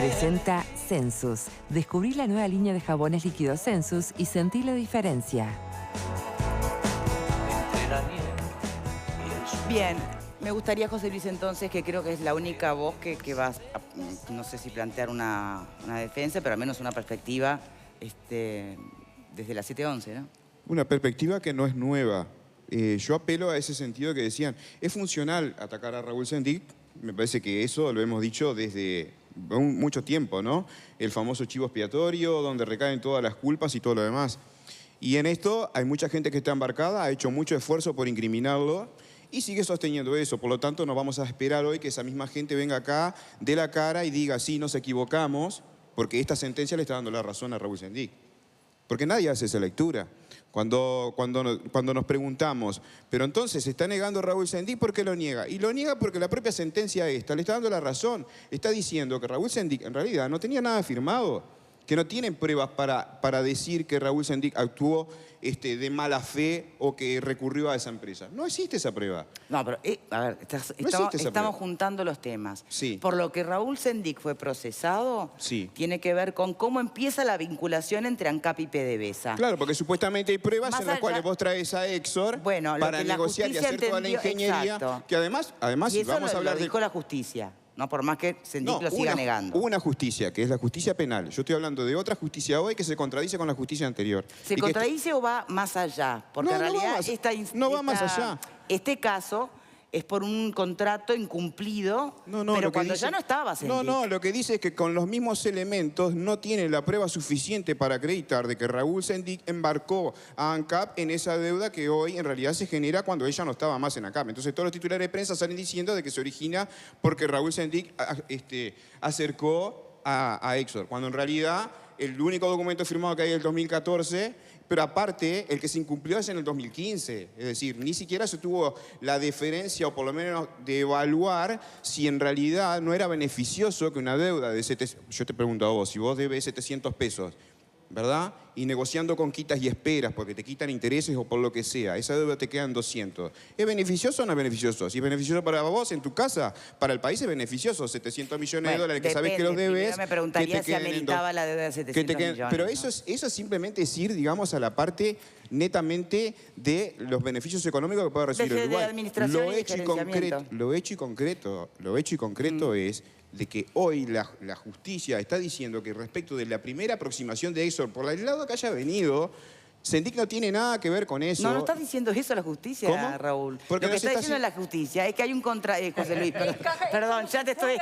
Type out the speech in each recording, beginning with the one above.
Presenta Sensus. Descubrí la nueva línea de jabones líquidos Sensus y sentí la diferencia. Bien, me gustaría, José Luis, entonces, que creo que es la única voz que vas a, no sé si plantear una defensa, pero al menos una perspectiva desde la 711, ¿no? Una perspectiva que no es nueva. Yo apelo a ese sentido que decían, es funcional atacar a Raúl Sendic. Me parece que eso lo hemos dicho desde mucho tiempo, ¿no? El famoso chivo expiatorio, donde recaen todas las culpas y todo lo demás. Y en esto hay mucha gente que está embarcada, ha hecho mucho esfuerzo por incriminarlo y sigue sosteniendo eso. Por lo tanto, no vamos a esperar hoy que esa misma gente venga acá, dé la cara y diga, sí, nos equivocamos, porque esta sentencia le está dando la razón a Raúl Sendic. Porque nadie hace esa lectura. Cuando nos preguntamos, pero entonces se está negando Raúl Sendic, ¿por qué lo niega? Y lo niega porque la propia sentencia esta le está dando la razón. Está diciendo que Raúl Sendic en realidad no tenía nada firmado, que no tienen pruebas para decir que Raúl Sendic actuó de mala fe o que recurrió a esa empresa. No existe esa prueba. No, pero, a ver, estamos juntando los temas. Sí. Por lo que Raúl Sendic fue procesado, sí, tiene que ver con cómo empieza la vinculación entre ANCAP y PDVSA. Claro, porque supuestamente hay pruebas en las cuales vos traes a Exor para negociar y hacer toda la ingeniería. Exacto. Que además y eso vamos a hablar lo dijo la justicia. No, por más que Sendic lo siga negando. Hubo una justicia, que es la justicia penal. Yo estoy hablando de otra justicia hoy que se contradice con la justicia anterior. ¿Se contradice o va más allá? Porque en realidad no va más allá. Este caso es por un contrato incumplido, pero cuando ya no estaba Sendic. No, lo que dice es que con los mismos elementos no tiene la prueba suficiente para acreditar de que Raúl Sendic embarcó a ANCAP en esa deuda que hoy en realidad se genera cuando ella no estaba más en ANCAP. Entonces todos los titulares de prensa salen diciendo de que se origina porque Raúl Sendic acercó a Exor, cuando en realidad el único documento firmado que hay es el 2014, pero aparte, el que se incumplió es en el 2015. Es decir, ni siquiera se tuvo la deferencia, o por lo menos de evaluar si en realidad no era beneficioso que una deuda de 700... Yo te pregunto a vos, si vos debes 700 pesos, ¿verdad? Y negociando con quitas y esperas, porque te quitan intereses o por lo que sea, esa deuda te quedan 200. ¿Es beneficioso o no es beneficioso? Si es beneficioso para vos, en tu casa, para el país es beneficioso. 700 millones de dólares que sabés que los debes. Me preguntaría si ameritaba la deuda de 700 millones. Pero eso es simplemente ir, digamos, a la parte netamente de los beneficios económicos que puede recibir el Uruguay. Lo hecho y concreto es de que hoy la justicia está diciendo que respecto de la primera aproximación de Exor, por el lado que haya venido, Sendic no tiene nada que ver con eso. No está diciendo eso la justicia, ¿Cómo? Raúl. Porque lo que está diciendo la justicia es que hay un José Luis, perdón, ya te estoy...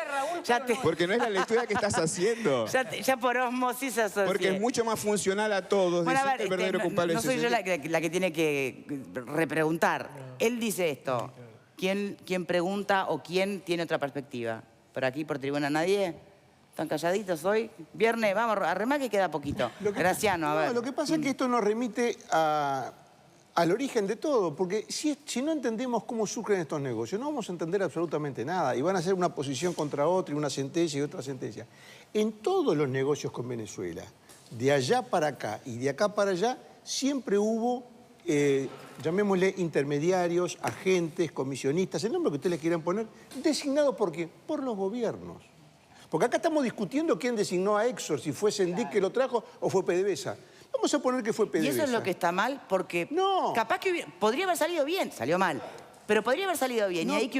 Porque no es la lectura que estás haciendo. Ya por osmosis asocié. Porque es mucho más funcional a todos. Bueno, a ver, el verdadero culpable no soy yo la que tiene que repreguntar. Él dice esto. ¿Quién pregunta o quién tiene otra perspectiva? ¿Por aquí, por tribuna, nadie? ¿Están calladitos hoy? Viernes, vamos, a remar que queda poquito. Graciano, a ver. Lo que pasa es que esto nos remite al origen de todo, porque si no entendemos cómo surgen estos negocios, no vamos a entender absolutamente nada, y van a ser una posición contra otra, y una sentencia y otra sentencia. En todos los negocios con Venezuela, de allá para acá y de acá para allá, siempre hubo, llamémosle intermediarios, agentes, comisionistas, el nombre que ustedes les quieran poner, designados ¿por qué? Por los gobiernos. Porque acá estamos discutiendo quién designó a Exor, si fue Sendic que lo trajo o fue PDVSA. Vamos a poner que fue PDVSA. ¿Y eso es lo que está mal? Porque capaz que podría haber salido bien, salió mal, pero podría haber salido bien. ¿Y ahí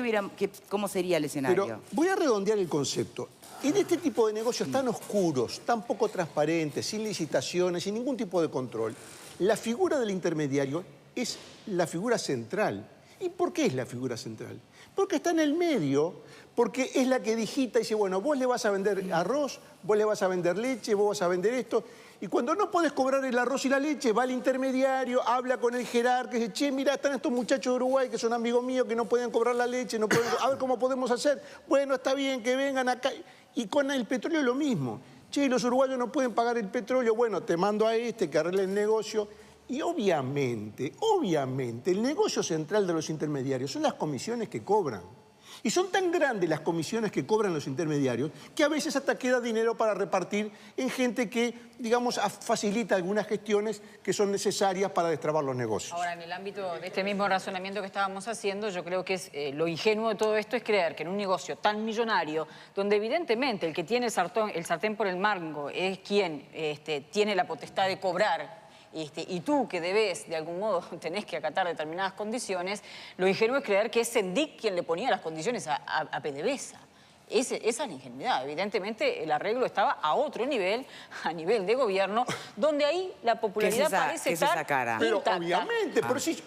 cómo sería el escenario? Pero voy a redondear el concepto. En este tipo de negocios tan oscuros, tan poco transparentes, sin licitaciones, sin ningún tipo de control, la figura del intermediario es la figura central. ¿Y por qué es la figura central? Porque está en el medio, porque es la que digita y dice, bueno, vos le vas a vender arroz, vos le vas a vender leche, vos vas a vender esto. Y cuando no podés cobrar el arroz y la leche, va al intermediario, habla con el jerarca, dice, che, mira, están estos muchachos de Uruguay que son amigos míos, que no pueden cobrar la leche, no pueden, a ver cómo podemos hacer. Bueno, está bien, que vengan acá. Y con el petróleo lo mismo. Che, los uruguayos no pueden pagar el petróleo, bueno, te mando a que arregle el negocio. Y obviamente, el negocio central de los intermediarios son las comisiones que cobran. Y son tan grandes las comisiones que cobran los intermediarios que a veces hasta queda dinero para repartir en gente que, digamos, facilita algunas gestiones que son necesarias para destrabar los negocios. Ahora, en el ámbito de este mismo razonamiento que estábamos haciendo, yo creo que lo ingenuo de todo esto es creer que en un negocio tan millonario, donde evidentemente el que tiene el sartén por el mango es quien tiene la potestad de cobrar, y tú que debes, de algún modo, tenés que acatar determinadas condiciones, lo ingenuo es creer que es Sendik quien le ponía las condiciones a PDVSA. Esa es la ingenuidad. Evidentemente, el arreglo estaba a otro nivel, a nivel de gobierno, donde ahí la popularidad parece estar intacta. Pero obviamente,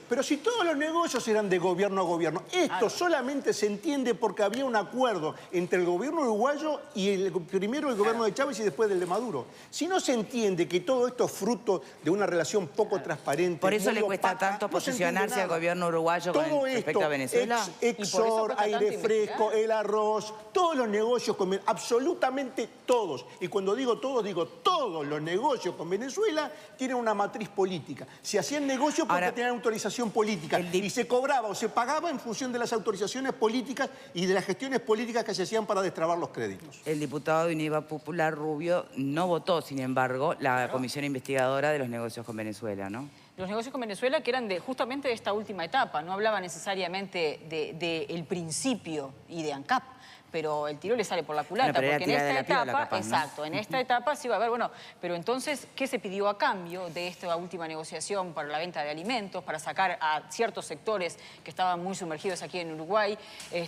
pero si todos los negocios eran de gobierno a gobierno, esto solamente se entiende porque había un acuerdo entre el gobierno uruguayo y primero el gobierno de Chávez y después del de Maduro. Si no se entiende que todo esto es fruto de una relación poco transparente, por eso muy le cuesta opaca, tanto no posicionarse al gobierno uruguayo todo con respecto a Venezuela. Exor, aire fresco, el arroz, todos los negocios con absolutamente todos, y cuando digo todos los negocios con Venezuela tienen una matriz política. Se hacían negocios porque tenían autorización política y se cobraba o se pagaba en función de las autorizaciones políticas y de las gestiones políticas que se hacían para destrabar los créditos. El diputado de Unidad Popular, Rubio, no votó, sin embargo, la comisión investigadora de los negocios con Venezuela, ¿no? Los negocios con Venezuela que eran justamente de esta última etapa, no hablaba necesariamente del principio y de ANCAP, pero el tiro le sale por la culata, porque en esta etapa, capaz, ¿no? exacto, en esta etapa sí va a haber, bueno, pero entonces, ¿qué se pidió a cambio de esta última negociación para la venta de alimentos, para sacar a ciertos sectores que estaban muy sumergidos aquí en Uruguay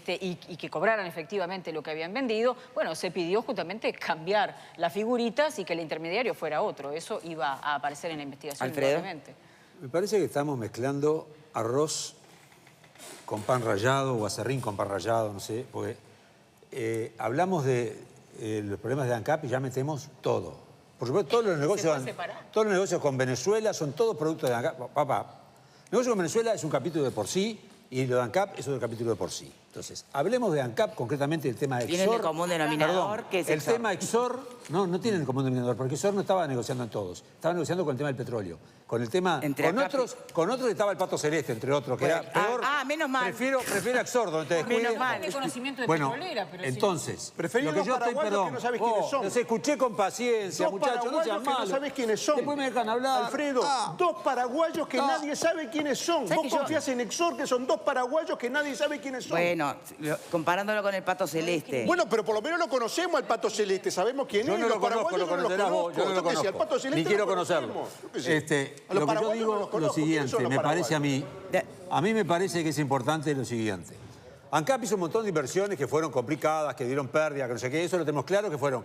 y que cobraran efectivamente lo que habían vendido? Bueno, se pidió justamente cambiar las figuritas y que el intermediario fuera otro. Eso iba a aparecer en la investigación. Alfredo. Probablemente. Me parece que estamos mezclando arroz con pan rallado o aserrín con pan rallado, no sé, porque hablamos de los problemas de ANCAP y ya metemos todo. Por supuesto, todos los negocios con Venezuela son todos productos de ANCAP. Papá, el negocio con Venezuela es un capítulo de por sí y lo de ANCAP es otro capítulo de por sí. Entonces, hablemos de ANCAP, concretamente del tema de Exor. ¿Tienen el común denominador? ¿Qué es el Exor? tema Exor, no tienen el común denominador, porque Exor no estaba negociando en todos. Estaba negociando con el tema del petróleo. Con el tema... Con otros estaba el Pato Celeste, entre otros, que era peor. Menos mal. Prefiero a Exor, donde te descuides. Menos mal. Tiene conocimiento de Bueno, petrolera, pero entonces, Preferí lo que los yo estoy, paraguayos que no sabes quiénes son. Los escuché con paciencia, Dos muchachos, no paraguayos sean que no malos. sabes quiénes son. Después me dejan hablar. Alfredo, dos paraguayos que nadie sabe quiénes son. Vos confías en Exor, que son dos paraguayos que nadie sabe quiénes son. Bueno, comparándolo con el Pato Celeste. Bueno, pero por lo menos lo conocemos al Pato Celeste, sabemos quién Yo es. no Los lo conozco, paraguayos lo conocerás vos, yo no lo qué sé, al Pato conozco. Celeste Ni quiero lo conocerlo. conocemos. Yo qué sé. A los Lo que yo paraguayos no digo los lo conozco. ¿Quiénes siguiente, son los me parece paraguayos? a mí me parece que es importante lo siguiente. ANCAP hizo un montón de inversiones que fueron complicadas, que dieron pérdida, que no sé qué, eso lo tenemos claro, que fueron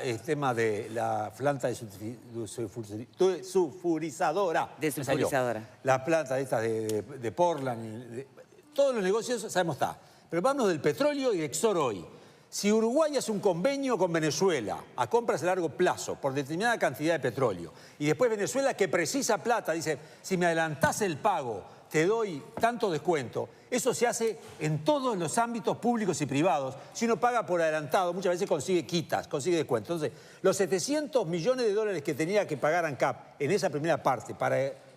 el tema de la planta sulfurizadora. La planta estas de Portland. Todos los negocios, sabemos, está. Pero vamos del petróleo y de Exor hoy. Si Uruguay hace un convenio con Venezuela a compras a largo plazo por determinada cantidad de petróleo y después Venezuela, que precisa plata, dice, si me adelantás el pago, te doy tanto descuento. Eso se hace en todos los ámbitos públicos y privados. Si uno paga por adelantado, muchas veces consigue quitas, consigue descuento. Entonces, los 700 millones de dólares que tenía que pagar ANCAP en esa primera parte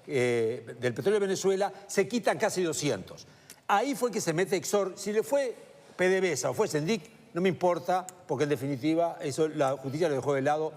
del petróleo de Venezuela, se quitan casi 200. Ahí fue que se mete Exor. Si le fue PDVSA o fue Sendik, no me importa, porque en definitiva eso la justicia lo dejó de lado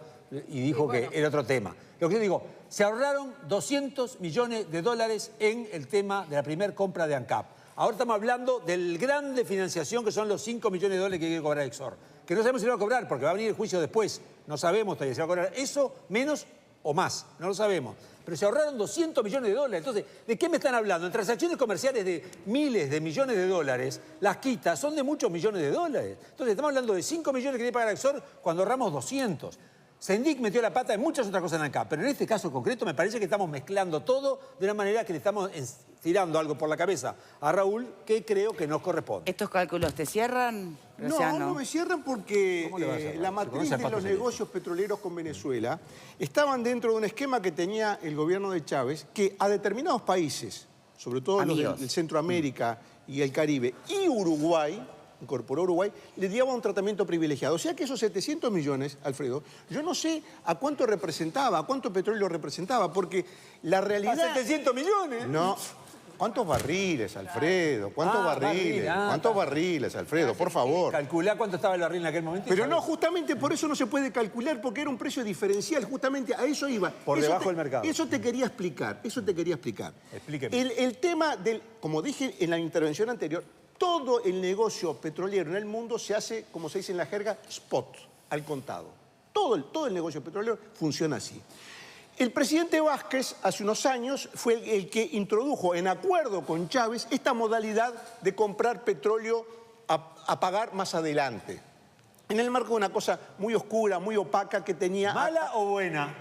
y dijo que era otro tema. Lo que yo digo, se ahorraron 200 millones de dólares en el tema de la primera compra de ANCAP. Ahora estamos hablando del gran de financiación, que son los 5 millones de dólares que quiere cobrar Exor. Que no sabemos si lo va a cobrar, porque va a venir el juicio después. No sabemos todavía si va a cobrar eso, menos o más. No lo sabemos. Pero se ahorraron 200 millones de dólares. Entonces, ¿de qué me están hablando? En transacciones comerciales de miles de millones de dólares, las quitas son de muchos millones de dólares. Entonces, estamos hablando de 5 millones que tiene que pagar Exor cuando ahorramos 200. Sendik metió la pata en muchas otras cosas en ANCAP, pero en este caso concreto me parece que estamos mezclando todo de una manera que le estamos tirando algo por la cabeza a Raúl que creo que nos corresponde. ¿Estos cálculos te cierran? No me cierran porque la matriz de los negocios petroleros con Venezuela estaban dentro de un esquema que tenía el gobierno de Chávez que a determinados países, sobre todo los del Centroamérica y el Caribe y Uruguay, incorporó Uruguay, le daba un tratamiento privilegiado. O sea que esos 700 millones, Alfredo, yo no sé a cuánto representaba, a cuánto petróleo representaba, porque la realidad... ¿A 700 millones? No. ¿Cuántos barriles, Alfredo? ¿Cuántos barriles? barril, ¿Cuántos barriles, Alfredo? Por favor. Calculá cuánto estaba el barril en aquel momento. Pero no, justamente por eso no se puede calcular, porque era un precio diferencial, justamente a eso iba. Por debajo del mercado. Eso te quería explicar, Explíqueme. El tema del, como dije en la intervención anterior, todo el negocio petrolero en el mundo se hace, como se dice en la jerga, spot, al contado. Todo el negocio petrolero funciona así. El presidente Vázquez, hace unos años, fue el que introdujo, en acuerdo con Chávez, esta modalidad de comprar petróleo a pagar más adelante. En el marco de una cosa muy oscura, muy opaca que tenía... ¿Mala o buena?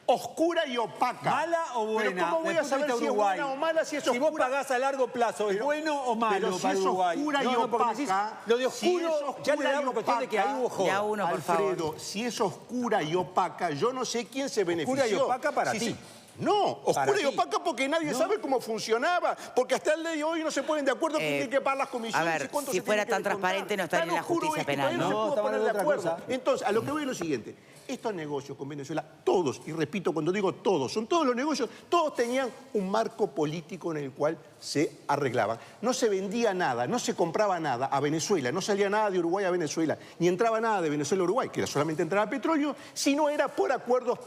Oscura y opaca. ¿Mala o buena? Pero ¿cómo voy a saber si es buena o mala si es oscura? Si vos pagás a largo plazo, ¿es bueno o malo pero si para es Uruguay? oscura y opaca, lo de si oscuro, es oscura ya le y damos cuestión de que ahí hubo joda. Ya uno, por favor. Alfredo, si es oscura y opaca, yo no sé quién se benefició. Oscura y opaca para Si ti. No, oscura Para y ti. opaca porque nadie sabe cómo funcionaba. Porque hasta el día de hoy no se ponen de acuerdo quién tiene que pagar las comisiones. a ver, y cuánto si se fuera tiene que tan descontar. transparente no estaría en la Tan oscuro justicia es que penal, todavía ¿no? se pudo Estamos poner de hablando de otra acuerdo. cosa. Entonces, a lo que voy es lo siguiente. Estos negocios con Venezuela, todos, y repito cuando digo todos, son todos los negocios, todos tenían un marco político en el cual se arreglaban. No se vendía nada, no se compraba nada a Venezuela, no salía nada de Uruguay a Venezuela, ni entraba nada de Venezuela a Uruguay, que era solamente entraba petróleo, sino era por acuerdos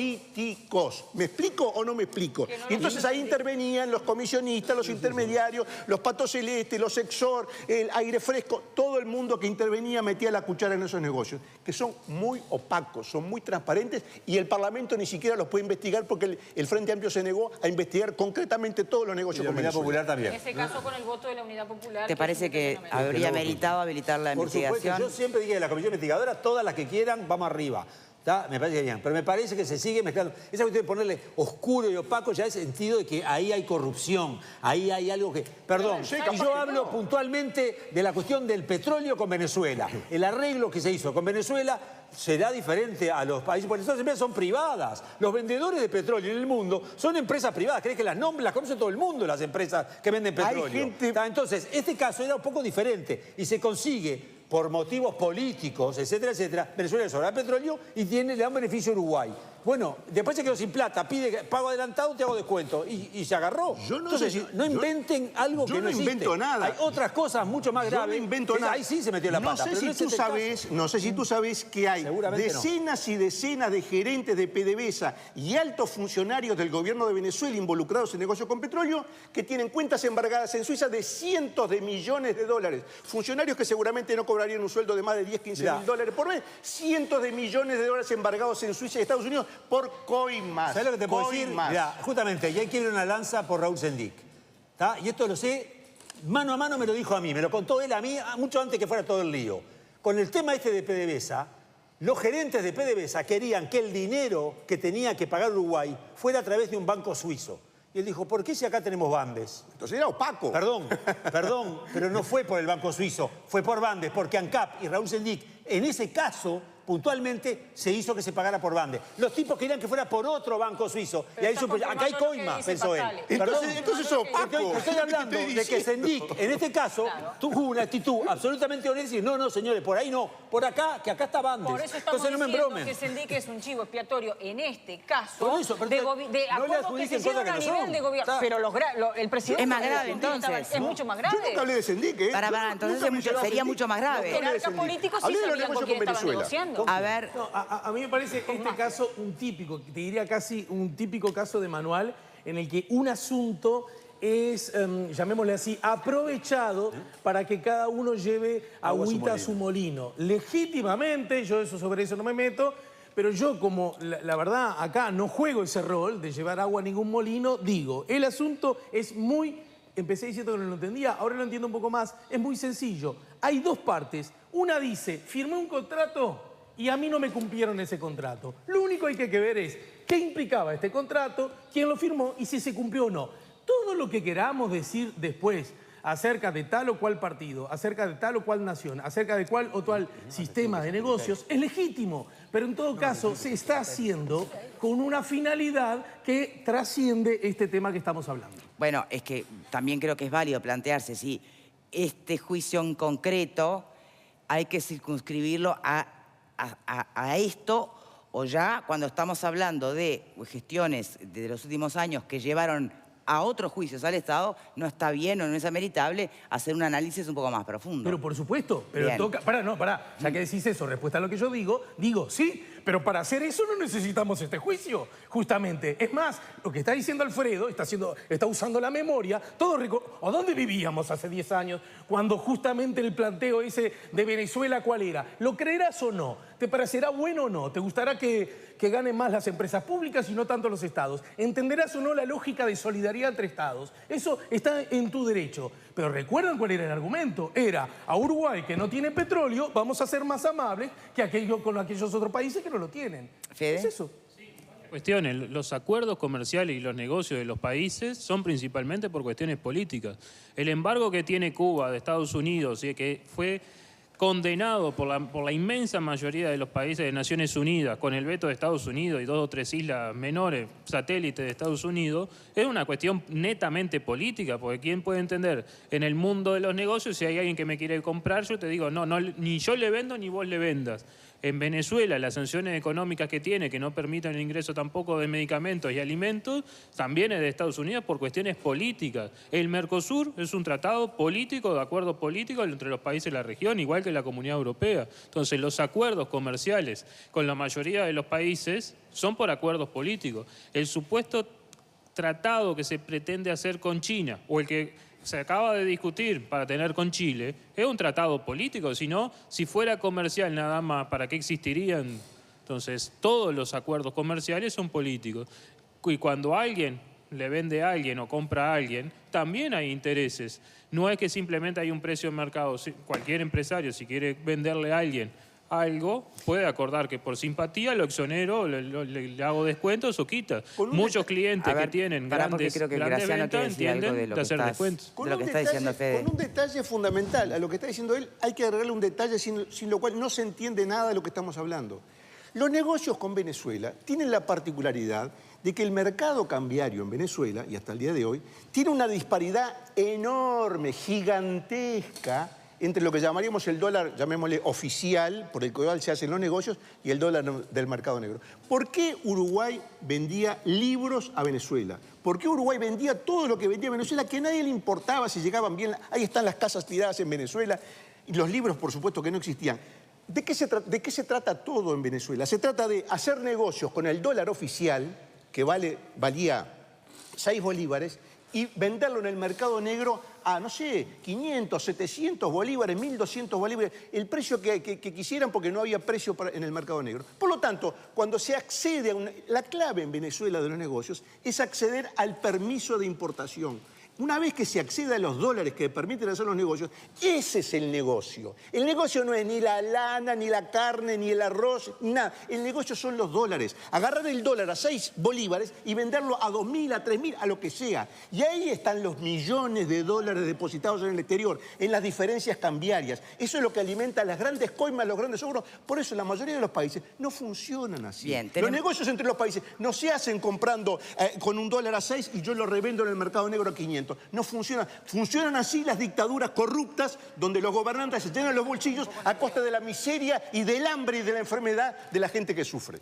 políticos. ¿Me explico o no me explico? Y entonces ahí intervenían los comisionistas, los intermediarios, los patos celestes, los Exor, el aire fresco, todo el mundo que intervenía metía la cuchara en esos negocios, que son muy opacos, son muy transparentes y el Parlamento ni siquiera los puede investigar porque el Frente Amplio se negó a investigar concretamente todos los negocios con Unidad Venezuela. Popular también. En ese caso, con el voto de la Unidad Popular... ¿Te parece que habría meritado habilitar la Por supuesto, investigación? yo siempre dije de la comisión investigadora, todas las que quieran, vamos arriba. ¿Está? Me parece bien, pero me parece que se sigue mezclando. Esa cuestión de ponerle oscuro y opaco ya es sentido de que ahí hay corrupción, ahí hay algo que... Perdón, y yo hablo puntualmente de la cuestión del petróleo con Venezuela. El arreglo que se hizo con Venezuela será diferente a los países, porque estas empresas son privadas. Los vendedores de petróleo en el mundo son empresas privadas. ¿Crees que las conoce todo el mundo, las empresas que venden petróleo? Hay gente... Entonces, este caso era un poco diferente y se consigue por motivos políticos, etcétera, etcétera. Venezuela le sobra petróleo y le da un beneficio a Uruguay. Bueno, después se quedó sin plata, pide pago adelantado, te hago descuento. Y se agarró. Entonces, no inventen algo que no existe. Yo no invento nada. Hay otras cosas mucho más graves. Yo no invento nada. Ahí sí se metió la pata. No sé si tú sabes que hay decenas y decenas de gerentes de PDVSA y altos funcionarios del gobierno de Venezuela involucrados en negocios con petróleo que tienen cuentas embargadas en Suiza de cientos de millones de dólares. Funcionarios que seguramente no cobrarían un sueldo de más de 10, 15 mil dólares por mes. Cientos de millones de dólares embargados en Suiza y Estados Unidos por coimas. ¿Sabes lo que te puedo decir? Mirá, justamente, y ahí quiero una lanza por Raúl Sendic. ¿Tá? Y esto lo sé, mano a mano me lo dijo a mí, me lo contó él a mí mucho antes que fuera todo el lío. Con el tema este de PDVSA, los gerentes de PDVSA querían que el dinero que tenía que pagar Uruguay fuera a través de un banco suizo. Y él dijo, ¿por qué si acá tenemos Bandes? Entonces era opaco. Perdón, pero no fue por el banco suizo, fue por Bandes, porque ANCAP y Raúl Sendic, en ese caso, puntualmente, se hizo que se pagara por Bandes. Los tipos querían que fuera por otro banco suizo. Pero y ahí supo, acá hay coima, pensó él. Entonces es opaco. Estoy hablando de que Sendic, en este caso, tuvo una actitud absolutamente honesta y decir, no, señores, por ahí no, por acá, que acá está Bandes. Por eso estamos Entonces no me diciendo embromen. que Sendic es un chivo expiatorio en este caso Por eso, pero de no le acuerdos que adjudiquen se cosas hicieron a que no nivel son. de gobierno. Está. Pero el presidente... Es más de grave, Argentina entonces, Es ¿no? mucho más grave. Yo nunca hablé de Sendic, ¿eh? Entonces Nunca sería mucho más grave. Los jerarcas políticos sí Hablé de los sabían con negocios quién con estaban Venezuela. negociando. A ver, No, a mí me parece este caso un típico, te diría casi un típico caso de manual en el que un asunto es, llamémosle así, aprovechado para que cada uno lleve agüita a su molino. Legítimamente, yo sobre eso no me meto, pero yo como la verdad acá no juego ese rol de llevar agua a ningún molino, digo, el asunto es muy... Empecé diciendo que no lo entendía, ahora lo entiendo un poco más. Es muy sencillo. Hay dos partes. Una dice, firmé un contrato y a mí no me cumplieron ese contrato. Lo único que hay que ver es qué implicaba este contrato, quién lo firmó y si se cumplió o no. Todo lo que queramos decir después acerca de tal o cual partido, acerca de tal o cual nación, acerca de cual o tal sistema de negocios, es legítimo. Pero en todo caso se está haciendo con una finalidad que trasciende este tema que estamos hablando. bueno, es que también creo que es válido plantearse si este juicio en concreto hay que circunscribirlo a esto o ya cuando estamos hablando de gestiones de los últimos años que llevaron a otros juicios al Estado, no está bien o no es ameritable hacer un análisis un poco más profundo. Pero por supuesto, pero toca... Pará, ya que decís eso, respuesta a lo que yo digo, sí, pero para hacer eso no necesitamos este juicio, justamente. Es más, lo que está diciendo Alfredo, está usando la memoria, ¿a dónde vivíamos hace 10 años? Cuando justamente el planteo ese de Venezuela, ¿cuál era? ¿Lo creerás o no? ¿Te parecerá bueno o no? ¿Te gustará que ganen más las empresas públicas y no tanto los estados? ¿Entenderás o no la lógica de solidaridad entre estados? Eso está en tu derecho. Pero ¿recuerdan cuál era el argumento? Era, a Uruguay, que no tiene petróleo, vamos a ser más amables que con aquellos otros países que no lo tienen. ¿Fede? ¿Es eso? Cuestiones, los acuerdos comerciales y los negocios de los países son principalmente por cuestiones políticas. El embargo que tiene Cuba de Estados Unidos y que fue condenado por la inmensa mayoría de los países de Naciones Unidas, con el veto de Estados Unidos y 2 o 3 islas menores, satélites de Estados Unidos, es una cuestión netamente política, porque ¿quién puede entender en el mundo de los negocios si hay alguien que me quiere comprar? Yo te digo, no, ni yo le vendo ni vos le vendas. En Venezuela, las sanciones económicas que tiene, que no permiten el ingreso tampoco de medicamentos y alimentos, también es de Estados Unidos por cuestiones políticas. El Mercosur es un tratado político, de acuerdo político entre los países de la región, igual que la Comunidad Europea. Entonces, los acuerdos comerciales con la mayoría de los países son por acuerdos políticos. El supuesto tratado que se pretende hacer con China, o el que se acaba de discutir para tener con Chile, es un tratado político. Si no, si fuera comercial nada más, ¿para qué existirían? Entonces, todos los acuerdos comerciales son políticos. Y cuando alguien le vende a alguien o compra a alguien, también hay intereses. No es que simplemente hay un precio de mercado. Cualquier empresario, si quiere venderle a alguien algo, puede acordar que por simpatía lo exonero, le hago descuentos o quita. Muchos clientes que tienen grandes ventas entienden de hacer descuentos. Con un detalle fundamental, a lo que está diciendo él, hay que agregarle un detalle sin lo cual no se entiende nada de lo que estamos hablando. Los negocios con Venezuela tienen la particularidad de que el mercado cambiario en Venezuela, y hasta el día de hoy, tiene una disparidad enorme, gigantesca, entre lo que llamaríamos el dólar, llamémosle oficial, por el cual se hacen los negocios, y el dólar del mercado negro. ¿Por qué Uruguay vendía libros a Venezuela? ¿Por qué Uruguay vendía todo lo que vendía a Venezuela, que a nadie le importaba si llegaban bien? Ahí están las casas tiradas en Venezuela, y los libros, por supuesto, que no existían. ¿De qué se trata todo en Venezuela? Se trata de hacer negocios con el dólar oficial, que valía 6 bolívares, y venderlo en el mercado negro a, no sé, 500, 700 bolívares, 1.200 bolívares, el precio que quisieran, porque no había precio en el mercado negro. Por lo tanto, cuando se accede a la clave en Venezuela de los negocios es acceder al permiso de importación. Una vez que se accede a los dólares que permiten hacer los negocios, ese es el negocio. El negocio no es ni la lana, ni la carne, ni el arroz, ni nada. El negocio son los dólares. Agarrar el dólar a 6 bolívares y venderlo a 2.000, a 3.000, a lo que sea. Y ahí están los millones de dólares depositados en el exterior, en las diferencias cambiarias. Eso es lo que alimenta las grandes coimas, los grandes seguros. Por eso la mayoría de los países no funcionan así. Bien, los negocios entre los países no se hacen comprando con un dólar a 6 y yo lo revendo en el mercado negro a 500. No funciona. Funcionan así las dictaduras corruptas donde los gobernantes se llenan los bolsillos a costa de la miseria y del hambre y de la enfermedad de la gente que sufre.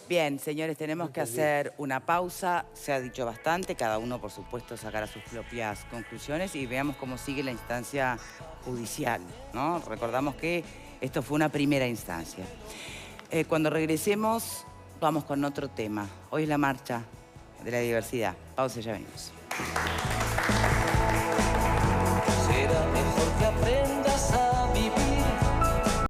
Bien, señores, tenemos que hacer una pausa. Se ha dicho bastante, cada uno, por supuesto, sacará sus propias conclusiones y veamos cómo sigue la instancia judicial, ¿no? Recordamos que esto fue una primera instancia. Cuando regresemos, vamos con otro tema. Hoy es la marcha de la diversidad. Pausa y ya venimos. Será mejor que aprenda